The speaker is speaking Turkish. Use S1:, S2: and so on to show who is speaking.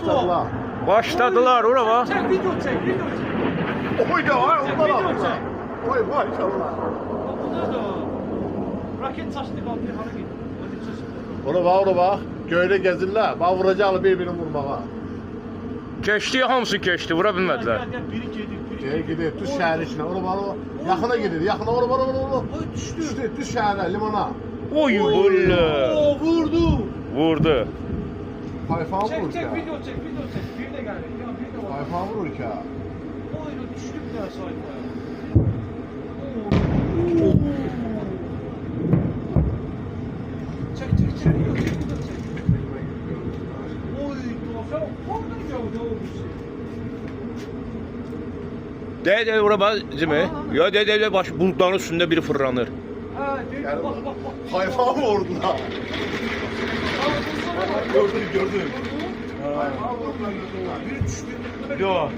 S1: Başladılar.
S2: Başladılar ora bak.
S3: Çek video çek video çek.
S1: Oy da var onlar
S3: Video
S1: aldılar.
S3: çek.
S1: Oy maşallah.
S3: Bunlar da raket saçlı kalkıyor hara gidiyor. Raket saçlı.
S1: Ona bak. Köyde gezirler. Bak vuracaklar birbirini vurmağa.
S2: Keçdi, hamısı keçdi, vura bilmədilər.
S3: Gel biri gedir biri.
S1: Gidiyor düz şehrin içine. Ona bak. Yakına gidiyor. Yakına ona.
S3: Oy düştü.
S1: Düştü. Düz şehre limana.
S2: Oy bulla.
S3: Oo vurdu.
S2: Vurdu.
S1: Fayfan vurur
S3: Çek
S1: ki.
S3: çek video çek video çek. Bir de geldi. Ya bir de var.
S1: Fayfan vurur ki.
S3: Oyunu düştük ya sayfa. Çek çek çek video çek video çek. Oy tuhaf. Korkun ya o
S2: Də ora bax, Cimi. Ya də baş buludların üstündə biri fırlanır.
S3: Ha,
S1: Yani
S3: bak bak bak.
S1: Fayfan vurdular. Gördün.
S3: Biri düştü.
S2: Yo.